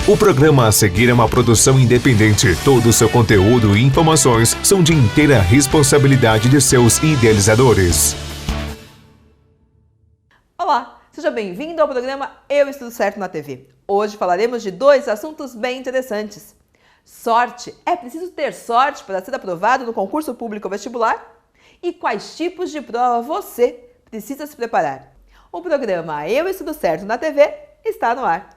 O programa a seguir é uma produção independente. Todo o seu conteúdo e informações são de inteira responsabilidade de seus idealizadores. Olá, seja bem-vindo ao programa Eu Estudo Certo na TV. Hoje falaremos de dois assuntos bem interessantes. Sorte. É preciso ter sorte para ser aprovado no concurso público vestibular? E quais tipos de prova você precisa se preparar? O programa Eu Estudo Certo na TV está no ar.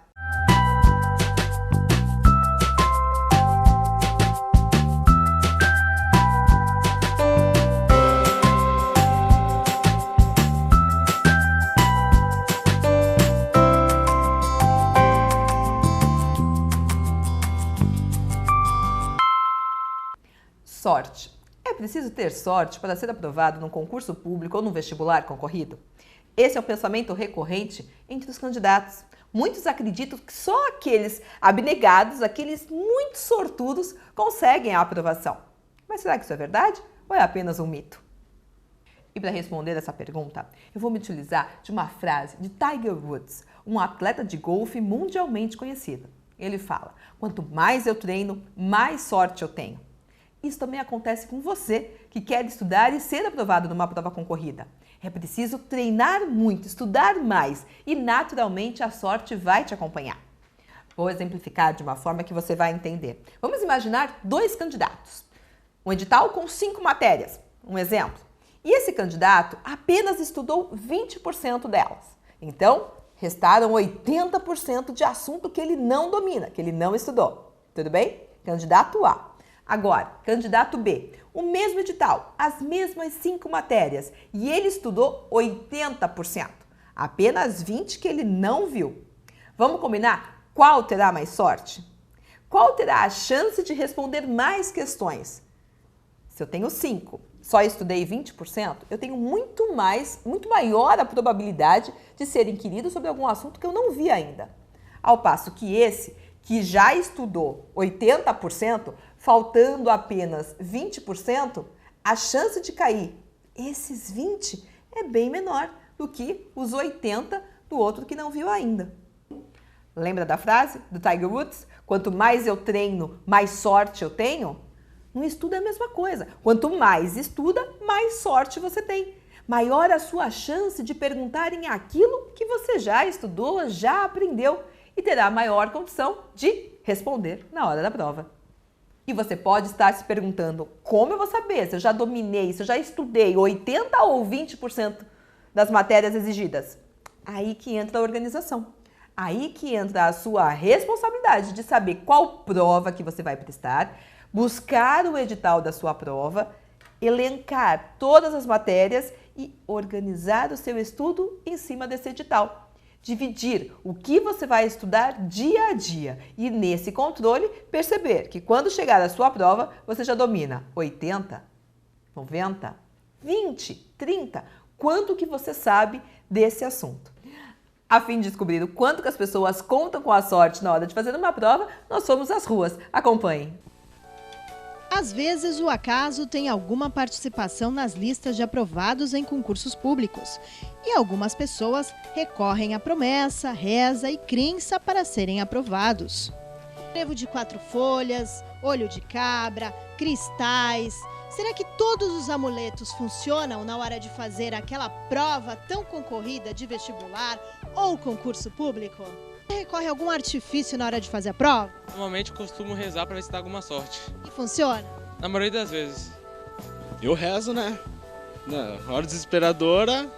Sorte. É preciso ter sorte para ser aprovado num concurso público ou num vestibular concorrido? Esse é um pensamento recorrente entre os candidatos. Muitos acreditam que só aqueles abnegados, aqueles muito sortudos, conseguem a aprovação. Mas será que isso é verdade ou é apenas um mito? E para responder essa pergunta, eu vou me utilizar de uma frase de Tiger Woods, um atleta de golfe mundialmente conhecido. Ele fala: quanto mais eu treino, mais sorte eu tenho. Isso também acontece com você que quer estudar e ser aprovado numa prova concorrida. É preciso treinar muito, estudar mais e naturalmente a sorte vai te acompanhar. Vou exemplificar de uma forma que você vai entender. Vamos imaginar dois candidatos. Um edital com 5 matérias, um exemplo. E esse candidato apenas estudou 20% delas. Então, restaram 80% de assunto que ele não domina, que ele não estudou. Tudo bem? Candidato A. Agora, candidato B, o mesmo edital, as mesmas 5 matérias e ele estudou 80%, apenas 20% que ele não viu. Vamos combinar qual terá mais sorte? Qual terá a chance de responder mais questões? Se eu tenho 5, só estudei 20%, eu tenho muito maior a probabilidade de ser inquirido sobre algum assunto que eu não vi ainda. Ao passo que esse, que já estudou 80%, faltando apenas 20%, a chance de cair esses 20% é bem menor do que os 80% do outro que não viu ainda. Lembra da frase do Tiger Woods? Quanto mais eu treino, mais sorte eu tenho? No estudo é a mesma coisa. Quanto mais estuda, mais sorte você tem. Maior a sua chance de perguntarem aquilo que você já estudou, já aprendeu e terá maior condição de responder na hora da prova. E você pode estar se perguntando: como eu vou saber se eu já dominei, se eu já estudei 80% ou 20% das matérias exigidas? Aí que entra a organização. Aí que entra a sua responsabilidade de saber qual prova que você vai prestar, buscar o edital da sua prova, elencar todas as matérias e organizar o seu estudo em cima desse edital. Dividir o que você vai estudar dia a dia e, nesse controle, perceber que quando chegar a sua prova, você já domina 80%, 90%, 20%, 30%. Quanto que você sabe desse assunto? A fim de descobrir o quanto que as pessoas contam com a sorte na hora de fazer uma prova, nós fomos às ruas. Acompanhem. Às vezes, o acaso tem alguma participação nas listas de aprovados em concursos públicos. E algumas pessoas recorrem à promessa, reza e crença para serem aprovados. Trevo de 4 folhas, olho de cabra, cristais. Será que todos os amuletos funcionam na hora de fazer aquela prova tão concorrida de vestibular ou concurso público? Você recorre a algum artifício na hora de fazer a prova? Normalmente costumo rezar para ver se dá alguma sorte. E funciona? Na maioria das vezes. Eu rezo, né? Na hora desesperadora,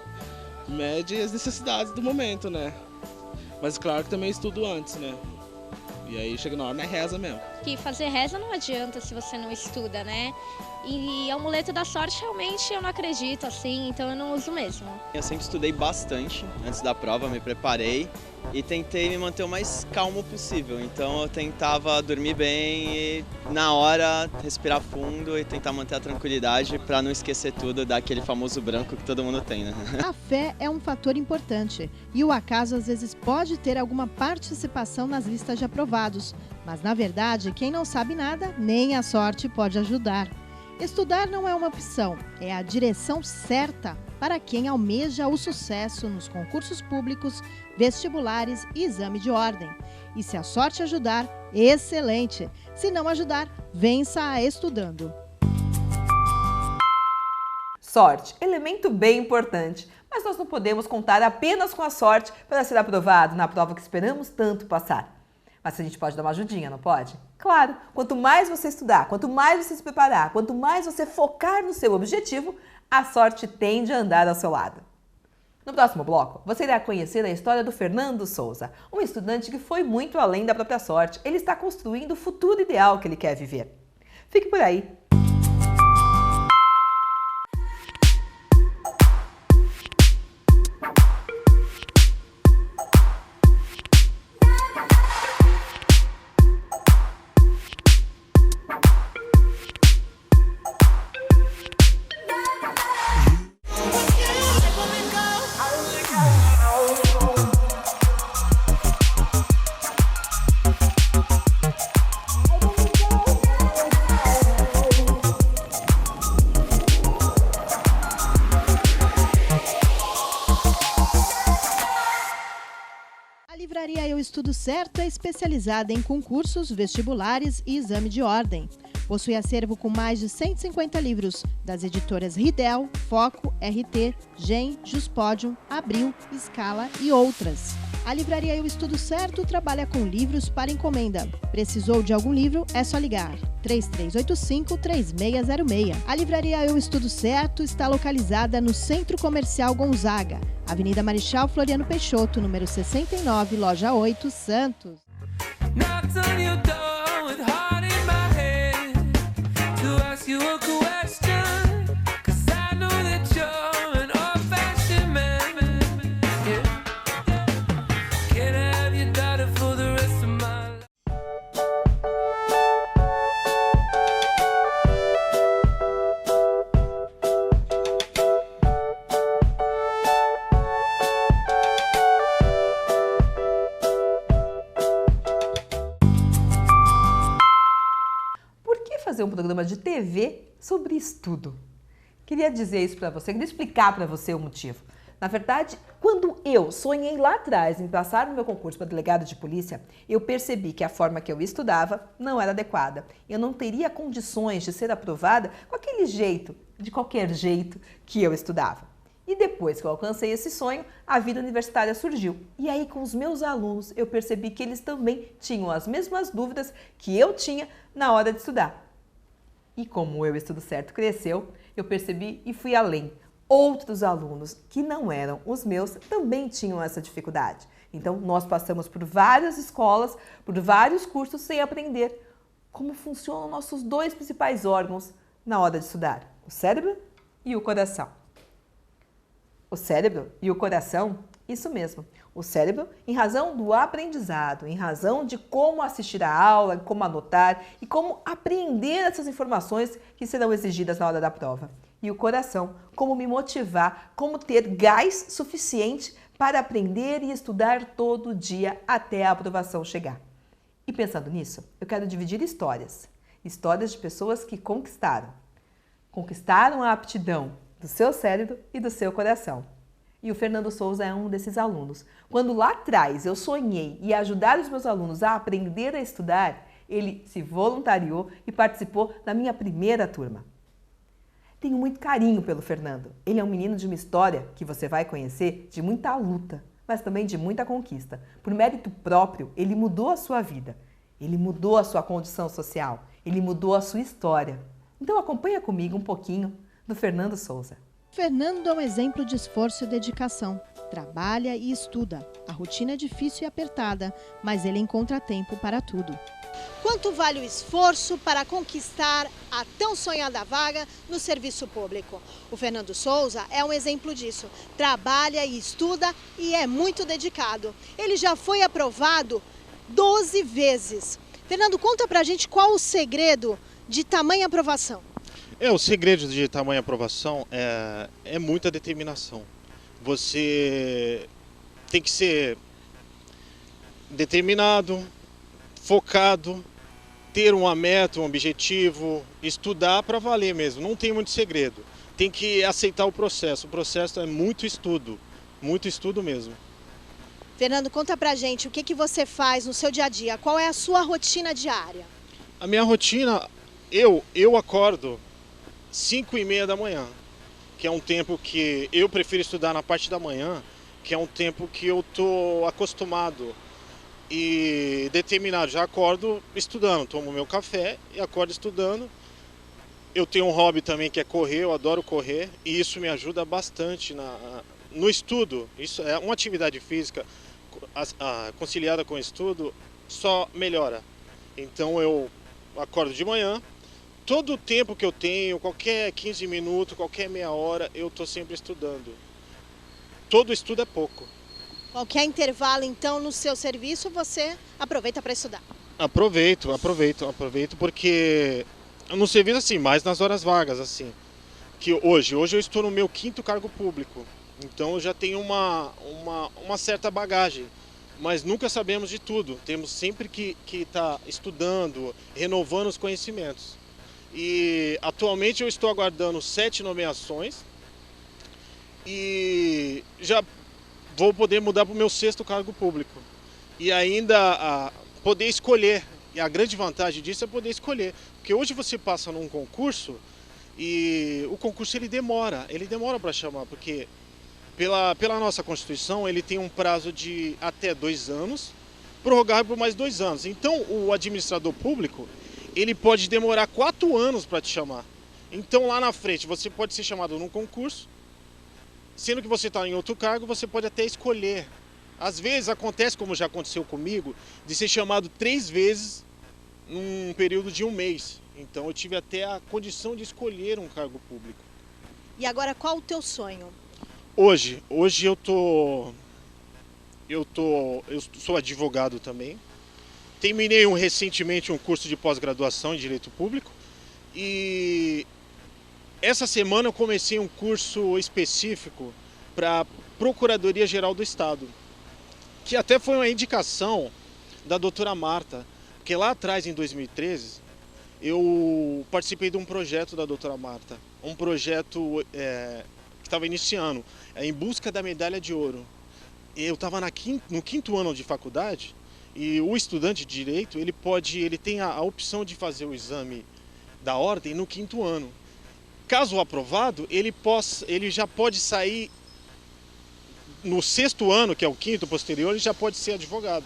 mede as necessidades do momento, né? Mas claro que também estudo antes, né? E aí chega na hora, né? Reza mesmo. Que fazer reza não adianta se você não estuda, né? E amuleto da sorte realmente eu não acredito, assim, então eu não uso mesmo. Eu sempre estudei bastante antes da prova, me preparei e tentei me manter o mais calmo possível. Então eu tentava dormir bem e na hora respirar fundo e tentar manter a tranquilidade para não esquecer tudo daquele famoso branco que todo mundo tem, né? A fé é um fator importante e o acaso às vezes pode ter alguma participação nas listas de aprovados. Mas na verdade, quem não sabe nada, nem a sorte pode ajudar. Estudar não é uma opção, é a direção certa para quem almeja o sucesso nos concursos públicos, vestibulares e exame de ordem. E se a sorte ajudar, excelente! Se não ajudar, vença estudando. Sorte, elemento bem importante, mas nós não podemos contar apenas com a sorte para ser aprovado na prova que esperamos tanto passar. Mas a gente pode dar uma ajudinha, não pode? Claro, quanto mais você estudar, quanto mais você se preparar, quanto mais você focar no seu objetivo, a sorte tende a andar ao seu lado. No próximo bloco, você irá conhecer a história do Fernando Souza, um estudante que foi muito além da própria sorte. Ele está construindo o futuro ideal que ele quer viver. Fique por aí. A livraria Eu Estudo Certo é especializada em concursos, vestibulares e exame de ordem. Possui acervo com mais de 150 livros das editoras Ridel, Foco, RT, Gen, Juspodium, Abril, Scala e outras. A livraria Eu Estudo Certo trabalha com livros para encomenda. Precisou de algum livro? É só ligar. 3385-3606. A livraria Eu Estudo Certo está localizada no Centro Comercial Gonzaga, Avenida Marechal Floriano Peixoto, número 69, loja 8, Santos. Fazer um programa de TV sobre estudo. Queria dizer isso para você, queria explicar para você o motivo. Na verdade, quando eu sonhei lá atrás em passar no meu concurso para delegado de polícia, eu percebi que a forma que eu estudava não era adequada. Eu não teria condições de ser aprovada com aquele jeito, de qualquer jeito que eu estudava. E depois que eu alcancei esse sonho, a vida universitária surgiu. E aí, com os meus alunos, eu percebi que eles também tinham as mesmas dúvidas que eu tinha na hora de estudar. E como o Eu Estudo Certo cresceu, eu percebi e fui além. Outros alunos que não eram os meus também tinham essa dificuldade. Então, nós passamos por várias escolas, por vários cursos sem aprender como funcionam nossos dois principais órgãos na hora de estudar: o cérebro e o coração. O cérebro e o coração, isso mesmo. O cérebro, em razão do aprendizado, em razão de como assistir a aula, como anotar e como apreender essas informações que serão exigidas na hora da prova. E o coração, como me motivar, como ter gás suficiente para aprender e estudar todo dia até a aprovação chegar. E pensando nisso, eu quero dividir histórias. Histórias de pessoas que conquistaram a aptidão do seu cérebro e do seu coração. E o Fernando Souza é um desses alunos. Quando lá atrás eu sonhei em ajudar os meus alunos a aprender a estudar, ele se voluntariou e participou da minha primeira turma. Tenho muito carinho pelo Fernando. Ele é um menino de uma história que você vai conhecer de muita luta, mas também de muita conquista. Por mérito próprio, ele mudou a sua vida. Ele mudou a sua condição social. Ele mudou a sua história. Então acompanha comigo um pouquinho do Fernando Souza. Fernando é um exemplo de esforço e dedicação. Trabalha e estuda. A rotina é difícil e apertada, mas ele encontra tempo para tudo. Quanto vale o esforço para conquistar a tão sonhada vaga no serviço público? O Fernando Souza é um exemplo disso. Trabalha e estuda e é muito dedicado. Ele já foi aprovado 12 vezes. Fernando, conta pra gente qual o segredo de tamanha aprovação. O segredo de tamanha aprovação é muita determinação. Você tem que ser determinado, focado, ter uma meta, um objetivo, estudar para valer mesmo. Não tem muito segredo. tem que aceitar o processo. O processo é muito estudo mesmo. Fernando, conta pra gente o que você faz no seu dia a dia, qual é a sua rotina diária? A minha rotina, eu acordo 5h30 da manhã, que é um tempo que eu prefiro estudar na parte da manhã, que é um tempo que eu tô acostumado e determinado. Já acordo estudando, tomo meu café e acordo estudando. Eu tenho um hobby também que é correr, eu adoro correr e isso me ajuda bastante no estudo. Isso é uma atividade física conciliada com o estudo, só melhora. Então eu acordo de manhã, todo o tempo que eu tenho, qualquer 15 minutos, qualquer meia hora, eu estou sempre estudando. Todo estudo é pouco. Qualquer intervalo, então, no seu serviço, você aproveita para estudar? Aproveito, porque no serviço, assim, mais nas horas vagas, assim. Que hoje eu estou no meu 5º cargo público, então eu já tenho uma certa bagagem, mas nunca sabemos de tudo. Temos sempre que estar estudando, renovando os conhecimentos. E atualmente eu estou aguardando 7 nomeações e já vou poder mudar para o meu 6º cargo público. E ainda poder escolher, e a grande vantagem disso é poder escolher. Porque hoje você passa num concurso e o concurso ele demora para chamar, porque pela nossa Constituição ele tem um prazo de até 2 anos, prorrogável por mais 2 anos. Então o administrador público ele pode demorar 4 anos para te chamar. Então lá na frente você pode ser chamado num concurso, sendo que você está em outro cargo, você pode até escolher. Às vezes acontece, como já aconteceu comigo, de ser chamado 3 vezes num período de 1 mês. Então eu tive até a condição de escolher um cargo público. E agora, qual o teu sonho? Hoje eu sou advogado também. Terminei recentemente um curso de pós-graduação em Direito Público e essa semana eu comecei um curso específico para Procuradoria-Geral do Estado, que até foi uma indicação da doutora Marta, porque lá atrás, em 2013, eu participei de um projeto da doutora Marta, um projeto que estava iniciando, em busca da medalha de ouro. Eu estava no 5º ano de faculdade e o estudante de Direito, ele tem a opção de fazer o exame da ordem no 5º ano. Caso aprovado, ele já pode sair no 6º ano, que é o 5º posterior, ele já pode ser advogado.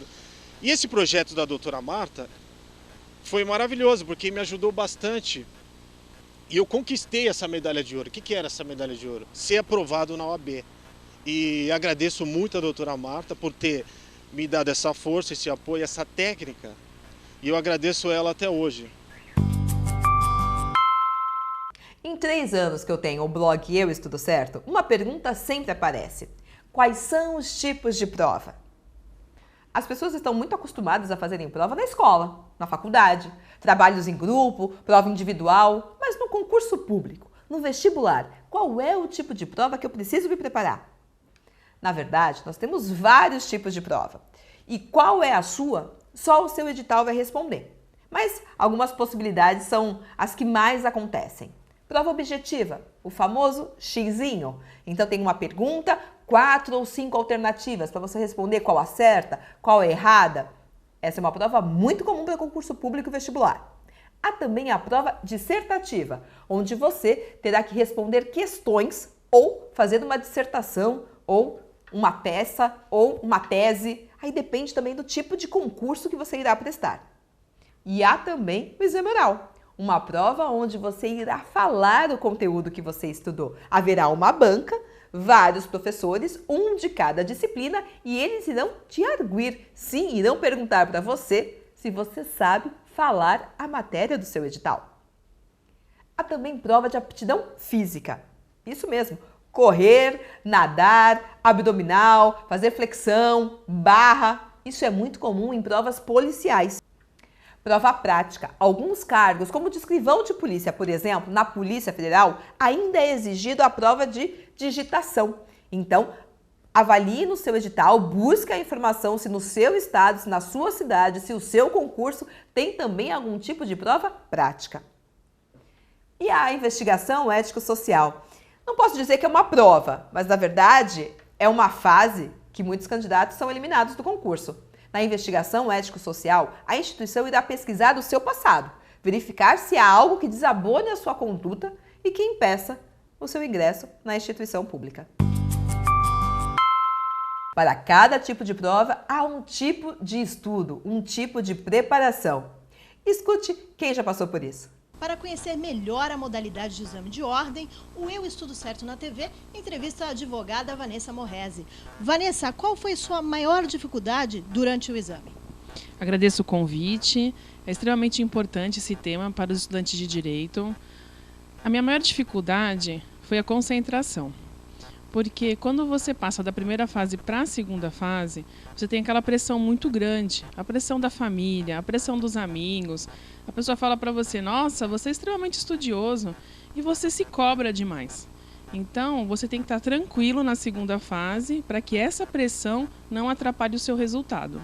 E esse projeto da doutora Marta foi maravilhoso, porque me ajudou bastante. E eu conquistei essa medalha de ouro. O que era essa medalha de ouro? Ser aprovado na OAB. E agradeço muito a doutora Marta por ter me dado essa força, esse apoio, essa técnica. E eu agradeço ela até hoje. Em 3 anos que eu tenho o blog Eu Estudo Certo, uma pergunta sempre aparece. Quais são os tipos de prova? As pessoas estão muito acostumadas a fazerem prova na escola, na faculdade, trabalhos em grupo, prova individual, mas no concurso público, no vestibular, qual é o tipo de prova que eu preciso me preparar? Na verdade, nós temos vários tipos de prova. E qual é a sua? Só o seu edital vai responder. Mas algumas possibilidades são as que mais acontecem. Prova objetiva, o famoso xizinho. Então tem uma pergunta, 4 ou 5 alternativas para você responder qual acerta, qual é errada. Essa é uma prova muito comum para concurso público e vestibular. Há também a prova dissertativa, onde você terá que responder questões ou fazer uma dissertação ou uma peça ou uma tese. Aí depende também do tipo de concurso que você irá prestar. E há também o exame oral, uma prova onde você irá falar o conteúdo que você estudou. Haverá uma banca, vários professores, um de cada disciplina, e eles irão te arguir. Sim, irão perguntar para você se você sabe falar a matéria do seu edital. Há também prova de aptidão física. Isso mesmo, correr, nadar, abdominal, fazer flexão, barra. Isso é muito comum em provas policiais. Prova prática. Alguns cargos, como de escrivão de polícia, por exemplo, na Polícia Federal, ainda é exigido a prova de digitação. Então, avalie no seu edital, busque a informação se no seu estado, se na sua cidade, se o seu concurso tem também algum tipo de prova prática. E a investigação ético-social. Não posso dizer que é uma prova, mas na verdade é uma fase que muitos candidatos são eliminados do concurso. Na investigação ético-social, a instituição irá pesquisar o seu passado, verificar se há algo que desabone a sua conduta e que impeça o seu ingresso na instituição pública. Para cada tipo de prova, há um tipo de estudo, um tipo de preparação. Escute quem já passou por isso. Para conhecer melhor a modalidade de exame de ordem, o Eu Estudo Certo na TV entrevista a advogada Vanessa Morresi. Vanessa, qual foi sua maior dificuldade durante o exame? Agradeço o convite. É extremamente importante esse tema para os estudantes de direito. A minha maior dificuldade foi a concentração. Porque quando você passa da primeira fase para a segunda fase, você tem aquela pressão muito grande. A pressão da família, a pressão dos amigos. A pessoa fala para você, nossa, você é extremamente estudioso, e você se cobra demais. Então, você tem que estar tranquilo na segunda fase para que essa pressão não atrapalhe o seu resultado.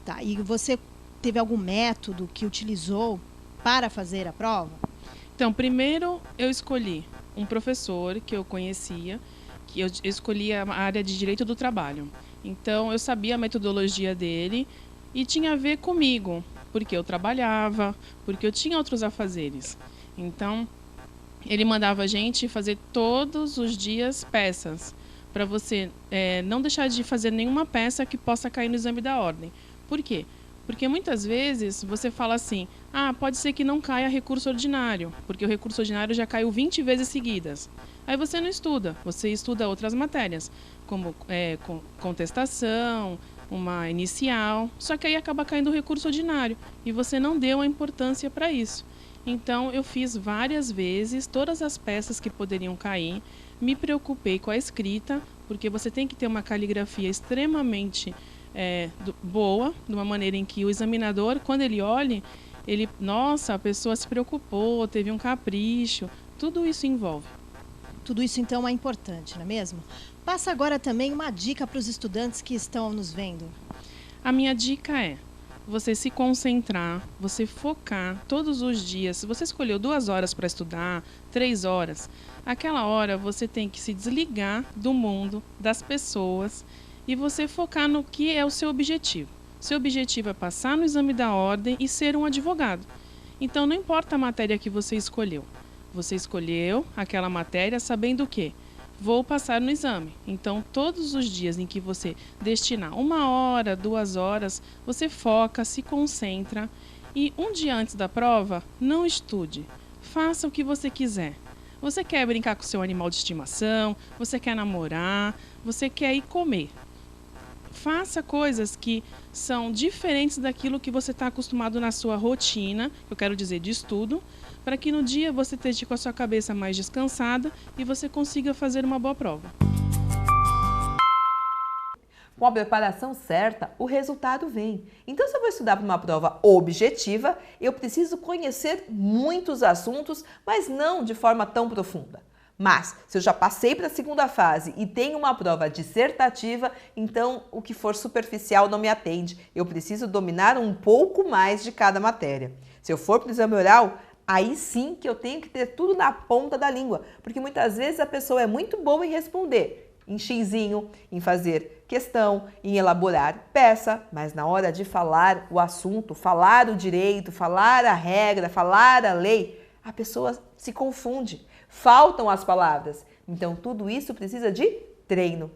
Tá, e você teve algum método que utilizou para fazer a prova? Então, primeiro eu escolhi um professor que eu conhecia, que eu escolhi a área de Direito do Trabalho. Então, eu sabia a metodologia dele e tinha a ver comigo, porque eu trabalhava, porque eu tinha outros afazeres. Então, ele mandava a gente fazer todos os dias peças, para você não deixar de fazer nenhuma peça que possa cair no exame da ordem. Por quê? Porque muitas vezes você fala assim, pode ser que não caia recurso ordinário, porque o recurso ordinário já caiu 20 vezes seguidas. Aí você não estuda, você estuda outras matérias, como contestação, uma inicial, só que aí acaba caindo o recurso ordinário e você não deu a importância para isso. Então eu fiz várias vezes todas as peças que poderiam cair, me preocupei com a escrita, porque você tem que ter uma caligrafia extremamente boa, de uma maneira em que o examinador, quando ele olhe, nossa, a pessoa se preocupou, teve um capricho, tudo isso envolve. Tudo isso então é importante, não é mesmo? Passa agora também uma dica para os estudantes que estão nos vendo. A minha dica é você se concentrar, você focar todos os dias. Se você escolheu 2 horas para estudar, 3 horas, aquela hora você tem que se desligar do mundo, das pessoas, e você focar no que é o seu objetivo. Seu objetivo é passar no exame da ordem e ser um advogado. Então não importa a matéria que você escolheu. Você escolheu aquela matéria sabendo o quê? Vou passar no exame. Então, todos os dias em que você destinar 1 hora, 2 horas, você foca, se concentra. E um dia antes da prova, não estude. Faça o que você quiser. Você quer brincar com o seu animal de estimação, você quer namorar, você quer ir comer. Faça coisas que são diferentes daquilo que você está acostumado na sua rotina, eu quero dizer de estudo, para que no dia você esteja com a sua cabeça mais descansada e você consiga fazer uma boa prova. Com a preparação certa, o resultado vem. Então, se eu vou estudar para uma prova objetiva, eu preciso conhecer muitos assuntos, mas não de forma tão profunda. Mas, se eu já passei para a segunda fase e tenho uma prova dissertativa, então o que for superficial não me atende. Eu preciso dominar um pouco mais de cada matéria. Se eu for para o exame oral, aí sim que eu tenho que ter tudo na ponta da língua, porque muitas vezes a pessoa é muito boa em responder, em xizinho, em fazer questão, em elaborar peça, mas na hora de falar o assunto, falar o direito, falar a regra, falar a lei, a pessoa se confunde. Faltam as palavras. Então, tudo isso precisa de treino.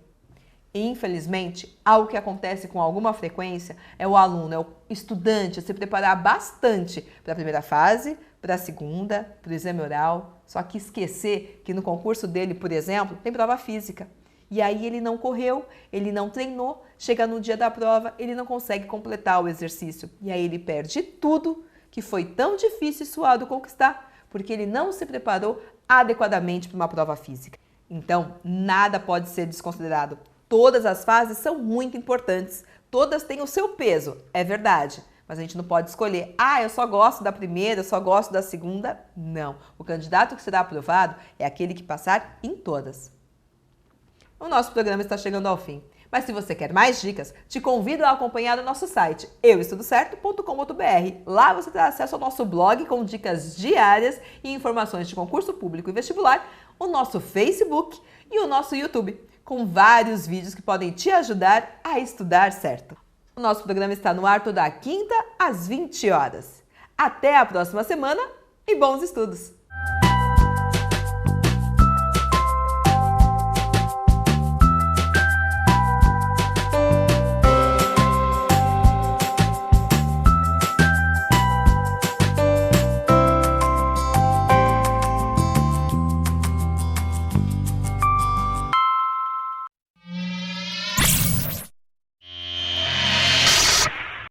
E, infelizmente, algo que acontece com alguma frequência é o aluno, é o estudante se preparar bastante para a primeira fase, para a segunda, para o exame oral, só que esquecer que no concurso dele, por exemplo, tem prova física. E aí ele não correu, ele não treinou, chega no dia da prova, ele não consegue completar o exercício. E aí ele perde tudo que foi tão difícil e suado conquistar, porque ele não se preparou adequadamente para uma prova física. Então, nada pode ser desconsiderado. Todas as fases são muito importantes, todas têm o seu peso, é verdade. Mas a gente não pode escolher, eu só gosto da primeira, eu só gosto da segunda. Não, o candidato que será aprovado é aquele que passar em todas. O nosso programa está chegando ao fim. Mas se você quer mais dicas, te convido a acompanhar o nosso site euestudocerto.com.br. Lá você terá acesso ao nosso blog com dicas diárias e informações de concurso público e vestibular, o nosso Facebook e o nosso YouTube, com vários vídeos que podem te ajudar a estudar certo. O nosso programa está no ar toda quinta às 20 horas. Até a próxima semana e bons estudos!